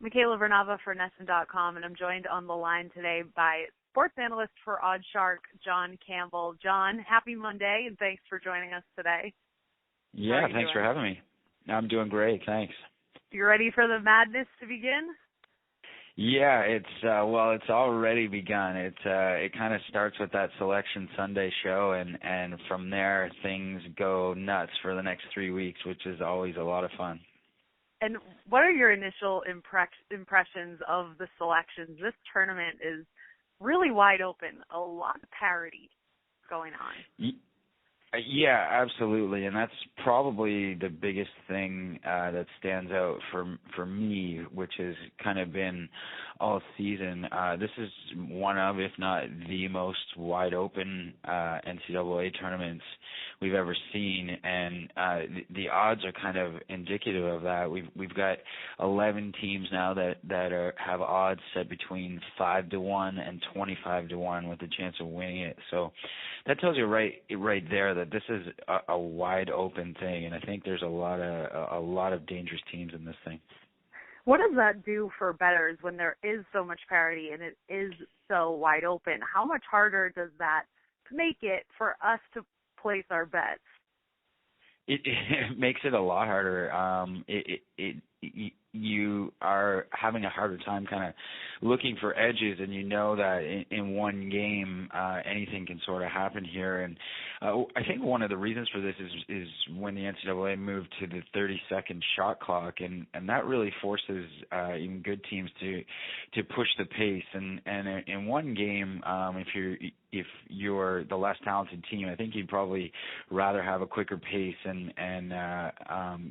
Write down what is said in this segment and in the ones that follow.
Michaela Vernava for NESN.com, and I'm joined on the line today by sports analyst for OddsShark, Jon Campbell. Jon, happy Monday, and thanks for joining us today. Yeah, thanks for having me. I'm doing great, thanks. You ready for the madness to begin? Yeah, it's already begun. It kind of starts with that Selection Sunday show, and from there things go nuts for the next 3 weeks, which is always a lot of fun. And what are your initial impressions of the selections? This tournament is really wide open, a lot of parity going on. Yeah, absolutely, and that's probably the biggest thing that stands out for me, which has kind of been all season. This is one of, if not the most wide open NCAA tournaments we've ever seen, and the odds are kind of indicative of that. We've got 11 teams now that have odds set between 5-1 and 25-1 with a chance of winning it. So that tells you right there that this is a wide open thing, and I think there's a lot of dangerous teams in this thing. What does that do for bettors when there is so much parity and it is so wide open? How much harder does that make it for us to place our bets? It makes it a lot harder. You are having a harder time kind of looking for edges, and you know that in one game anything can sort of happen here. And I think one of the reasons for this is when the NCAA moved to the 30-second shot clock, and that really forces even good teams to push the pace. And in one game, if you're the less talented team, I think you'd probably rather have a quicker pace and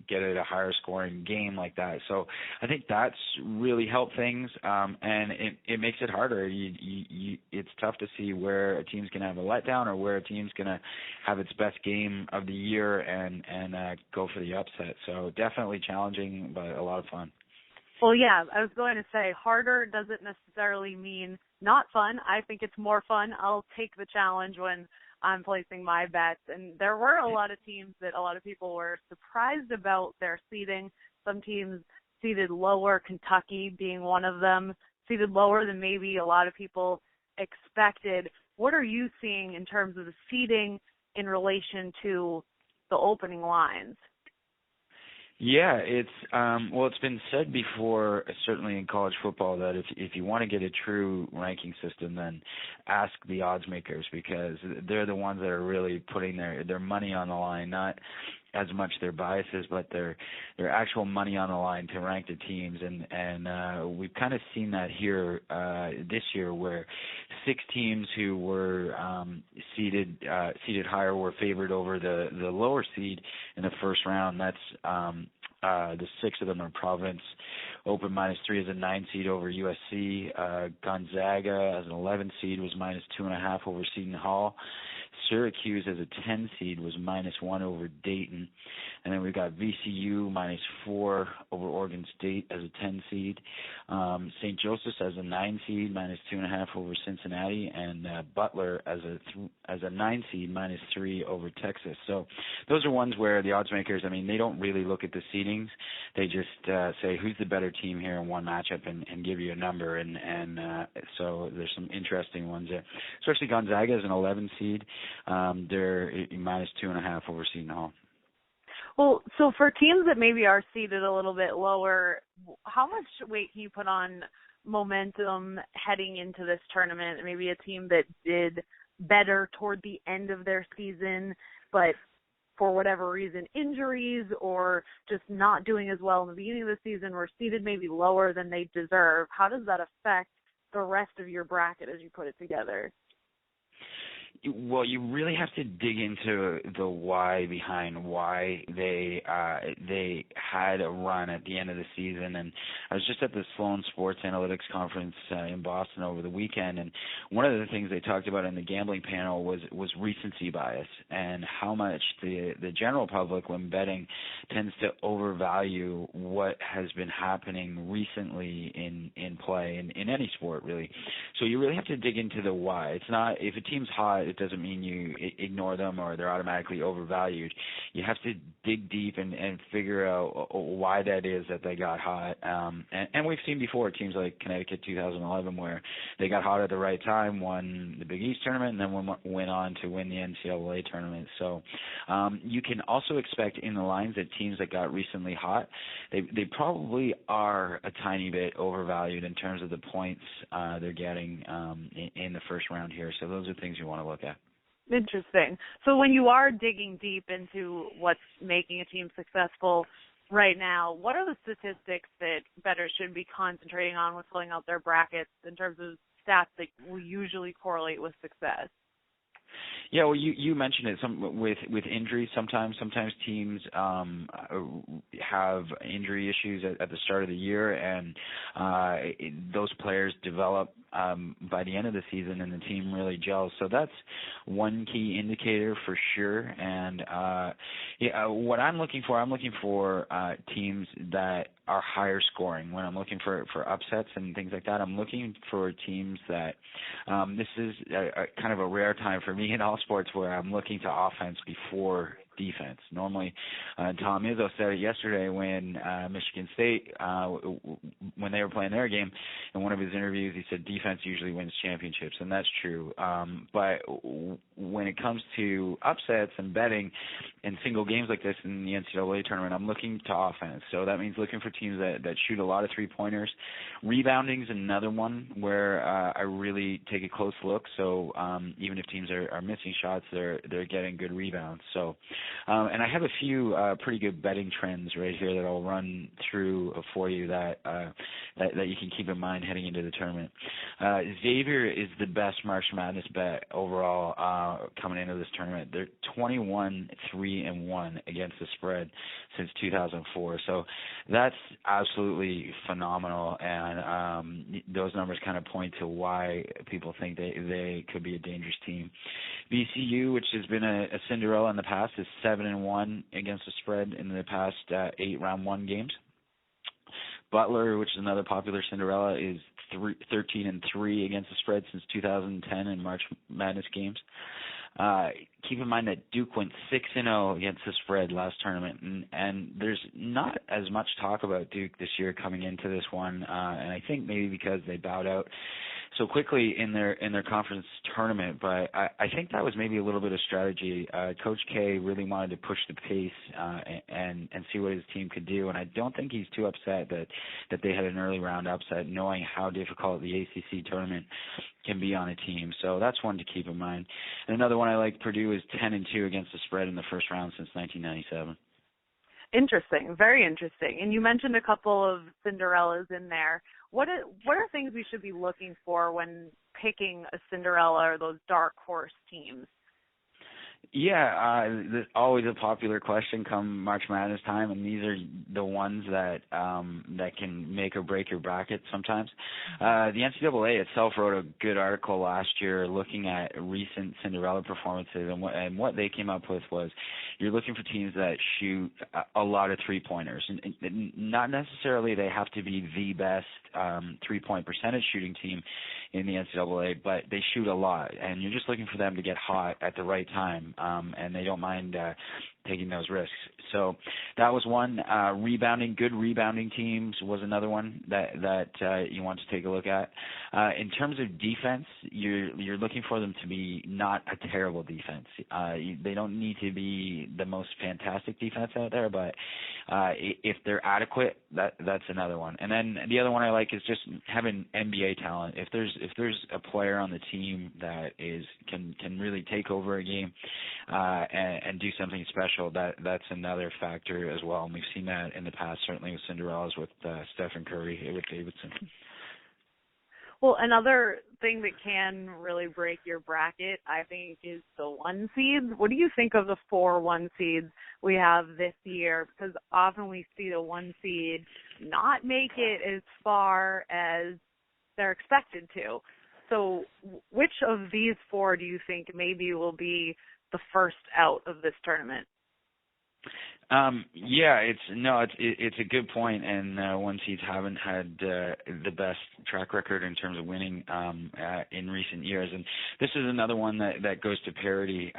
get it a higher scoring game like that. So I think that's really helped things, and it makes it harder. It's tough to see where a team's going to have a letdown or where a team's going to have its best game of the year and go for the upset. So definitely challenging, but a lot of fun. Well, yeah, I was going to say harder doesn't necessarily mean not fun. I think it's more fun. I'll take the challenge when I'm placing my bets. And there were a lot of teams that a lot of people were surprised about their seeding. Some teams seeded lower, Kentucky being one of them, seeded lower than maybe a lot of people expected. What are you seeing in terms of the seeding in relation to the opening lines? Yeah, it's been said before, certainly in college football, that if you want to get a true ranking system, then ask the odds makers, because they're the ones that are really putting their money on the line, not as much their biases, but their actual money on the line to rank the teams. And we've kind of seen that here this year, where 6 teams who were seeded higher were favored over the lower seed in the first round. That's the 6 of them are Providence open -3 as a 9 seed over USC. Gonzaga as an 11 seed was -2.5 over Seton Hall. Syracuse as a 10 seed was -1 over Dayton. And then we've got VCU -4 over Oregon State as a 10 seed. St. Joseph's as a 9 seed -2.5 over Cincinnati, and Butler as a 9 seed -3 over Texas. So those are ones where the odds makers, I mean, they don't really look at the seedings. They just say who's the better team here in one matchup and give you a number. And so there's some interesting ones there. Especially Gonzaga is an 11 seed. They're -2.5 over Seton Hall. Well, so for teams that maybe are seated a little bit lower, how much weight can you put on momentum heading into this tournament? Maybe a team that did better toward the end of their season, but for whatever reason, injuries or just not doing as well in the beginning of the season, were seated maybe lower than they deserve. How does that affect the rest of your bracket as you put it together? Well, you really have to dig into the why behind why they had a run at the end of the season. And I was just at the Sloan Sports Analytics Conference in Boston over the weekend, and one of the things they talked about in the gambling panel was recency bias and how much the general public, when betting, tends to overvalue what has been happening recently in play in any sport, really. So you really have to dig into the why. It's not, if a team's hot, it doesn't mean you ignore them or they're automatically overvalued. You have to dig deep and figure out why that is that they got hot. And we've seen before teams like Connecticut 2011 where they got hot at the right time, won the Big East tournament, and then went on to win the NCAA tournament. So you can also expect in the lines that teams that got recently hot, they probably are a tiny bit overvalued in terms of the points they're getting in the first round here. So those are things you want to look at. Interesting. So when you are digging deep into what's making a team successful right now, what are the statistics that bettors should be concentrating on when filling out their brackets in terms of stats that will usually correlate with success? Yeah, well, you mentioned it. With injuries, sometimes teams have injury issues at the start of the year, and those players develop by the end of the season, and the team really gels. So that's one key indicator for sure. And what I'm looking for teams that are higher scoring. When I'm looking for upsets and things like that, I'm looking for teams that this is a kind of a rare time for me in all sports where I'm looking to offense before defense. Normally, Tom Izzo said it yesterday when Michigan State, when they were playing their game, in one of his interviews, he said defense usually wins championships, and that's true. But when it comes to upsets and betting in single games like this in the NCAA tournament, I'm looking to offense. So that means looking for teams that shoot a lot of three-pointers. Rebounding is another one where I really take a close look. So even if teams are missing shots, they're getting good rebounds. So and I have a few pretty good betting trends right here that I'll run through for you that you can keep in mind heading into the tournament. Xavier is the best March Madness bet overall coming into this tournament. They're 21-3-1 against the spread since 2004. So that's absolutely phenomenal, and those numbers kind of point to why people think they could be a dangerous team. VCU, which has been a Cinderella in the past, is 7-1 against the spread in the past 8 round 1 games. Butler, which is another popular Cinderella, is 13-3 against the spread since 2010 in March Madness games. Keep in mind that Duke went 6-0 against the spread last tournament, and there's not as much talk about Duke this year coming into this one, and I think maybe because they bowed out so quickly in their conference tournament, but I think that was maybe a little bit of strategy. Coach K really wanted to push the pace and see what his team could do, and I don't think he's too upset that they had an early round upset, knowing how difficult the ACC tournament can be on a team. So that's one to keep in mind. And another one I like, Purdue is 10-2 against the spread in the first round since 1997. Interesting, very interesting. And you mentioned a couple of Cinderellas in there. What are things we should be looking for when picking a Cinderella or those dark horse teams? Yeah, always a popular question come March Madness time, and these are the ones that can make or break your bracket sometimes. The NCAA itself wrote a good article last year looking at recent Cinderella performances, and what they came up with was you're looking for teams that shoot a lot of three-pointers. And not necessarily they have to be the best three-point percentage shooting team in the NCAA, but they shoot a lot, and you're just looking for them to get hot at the right time. And they don't mind taking those risks. So that was one. Rebounding, good rebounding teams was another one that you want to take a look at. In terms of defense, you're looking for them to be not a terrible defense. They don't need to be the most fantastic defense out there, but if they're adequate, that's another one. And then the other one I like is just having NBA talent. If there's a player on the team that can really take over a game and do something special, that's another factor as well. And we've seen that in the past, certainly with Cinderellas with Stephen Curry, with Davidson. Well, another thing that can really break your bracket, I think, is the 1 seeds. What do you think of the 4 1 seeds we have this year? Because often we see the 1 seed not make it as far as they're expected to. So which of these 4 do you think maybe will be the first out of this tournament? It's a good point, and one seeds haven't had the best track record in terms of winning in recent years, and this is another one that goes to parity.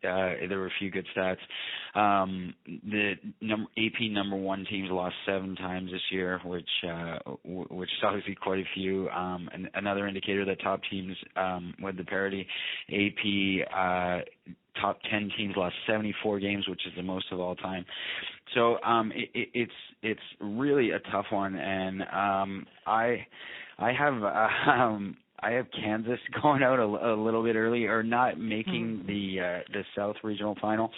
There were a few good stats. The AP number one teams lost 7 times this year, which is obviously quite a few. And another indicator that top teams with the parity, AP. Top 10 teams lost 74 games, which is the most of all time. So it's really a tough one, and I have Kansas going out a little bit early, or not making the South Regional Final,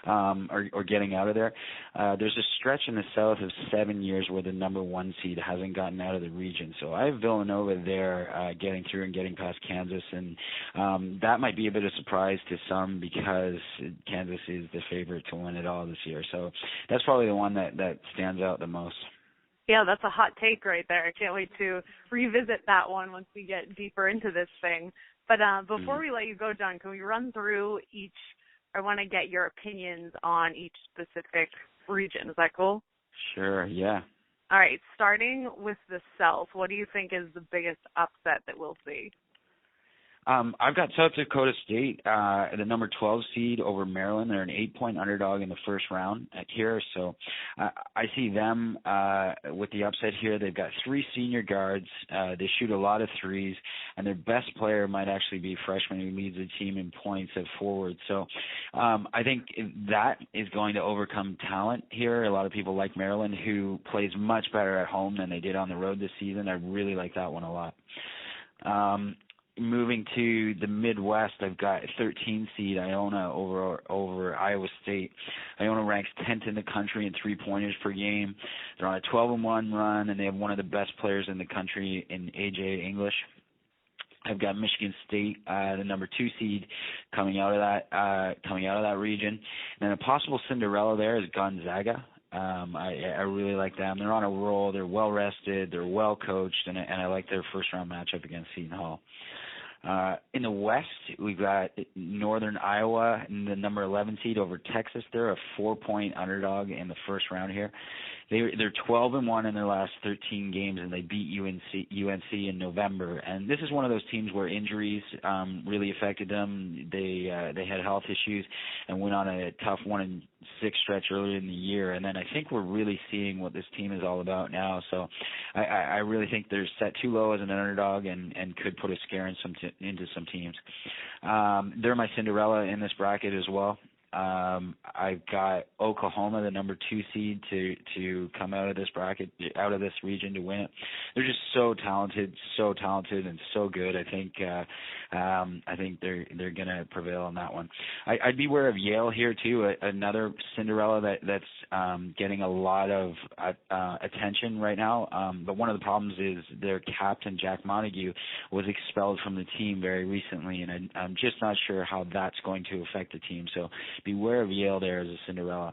or getting out of there. There's a stretch in the South of 7 years where the number one seed hasn't gotten out of the region. So I have Villanova there getting through and getting past Kansas, and that might be a bit of a surprise to some because Kansas is the favorite to win it all this year. So that's probably the one that stands out the most. Yeah, that's a hot take right there. I can't wait to revisit that one once we get deeper into this thing. But before we let you go, Jon, can we run through each? I want to get your opinions on each specific region. Is that cool? Sure, yeah. All right, starting with the South, what do you think is the biggest upset that we'll see? I've got South Dakota State, the number 12 seed over Maryland. They're an 8-point underdog in the first round here. So I see them with the upset here. They've got 3 senior guards. They shoot a lot of threes, and their best player might actually be a freshman who leads the team in points at forward. So I think that is going to overcome talent here. A lot of people like Maryland, who plays much better at home than they did on the road this season. I really like that one a lot. Moving to the Midwest, I've got 13 seed Iona over Iowa State. Iona ranks 10th in the country in 3-pointers per game. They're on a 12-1 run, and they have one of the best players in the country in AJ English. I've got Michigan State, the number 2 seed, coming out of that region. And then a possible Cinderella there is Gonzaga. I really like them. They're on a roll. They're well rested. They're well coached, and I like their first round matchup against Seton Hall. In the West, we've got Northern Iowa and the number 11 seed over Texas. They're a 4-point underdog in the first round here. They're 12-1 in their last 13 games, and they beat UNC in November. And this is one of those teams where injuries really affected them. They had health issues and went on a tough 1-6 stretch earlier in the year. And then I think we're really seeing what this team is all about now. So I really think they're set too low as an underdog and could put a scare into some teams. They're my Cinderella in this bracket as well. I've got Oklahoma, the number 2 seed, to come out of this bracket, out of this region to win it. They're just so talented and so good. I think they're gonna prevail on that one. I'd be aware of Yale here too, another Cinderella that's getting a lot of attention right now. But one of the problems is their captain Jack Montague was expelled from the team very recently, and I'm just not sure how that's going to affect the team. So beware of Yale there as a Cinderella.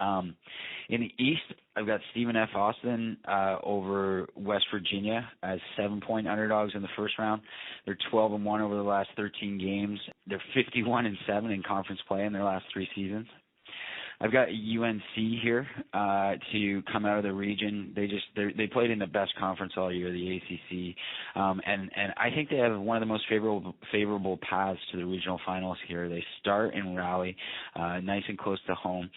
In the East, I've got Stephen F. Austin over West Virginia as 7-point underdogs in the first round. They're 12-1 over the last 13 games. They're 51-7 in conference play in their last 3 seasons. I've got UNC here to come out of the region. They played in the best conference all year, the ACC, and I think they have one of the most favorable paths to the regional finals here. They start in Raleigh, nice and close to home.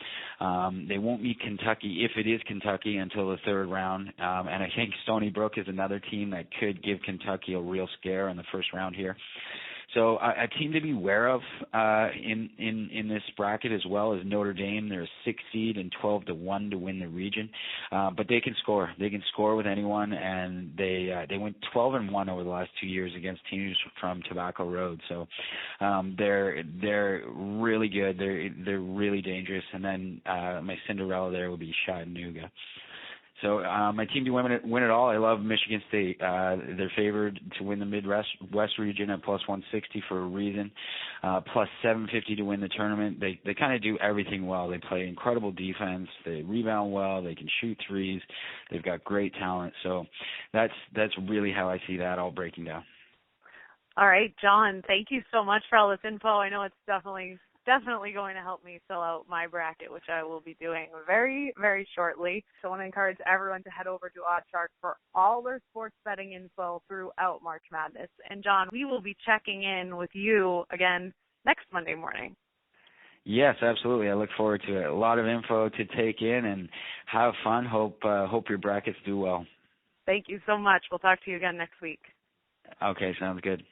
They won't meet Kentucky, if it is Kentucky, until the third round, and I think Stony Brook is another team that could give Kentucky a real scare in the first round here. So a team to be aware of in this bracket as well is Notre Dame. They're a 6 seed and 12-1 to win the region, but they can score. They can score with anyone, and they went 12-1 over the last 2 years against teams from Tobacco Road. So they're really good. They're really dangerous. And then my Cinderella there will be Chattanooga. So my team to win it all. I love Michigan State. They're favored to win the Midwest region at plus 160 for a reason. Plus 750 to win the tournament. They kind of do everything well. They play incredible defense. They rebound well. They can shoot threes. They've got great talent. So that's really how I see that all breaking down. All right, Jon, thank you so much for all this info. I know it's definitely definitely going to help me fill out my bracket, which I will be doing very, very shortly. So I want to encourage everyone to head over to OddsShark for all their sports betting info throughout March Madness. And Jon, we will be checking in with you again next Monday morning. Yes, absolutely. I look forward to it. A lot of info to take in and have fun. Hope your brackets do well. Thank you so much. We'll talk to you again next week. Okay, sounds good.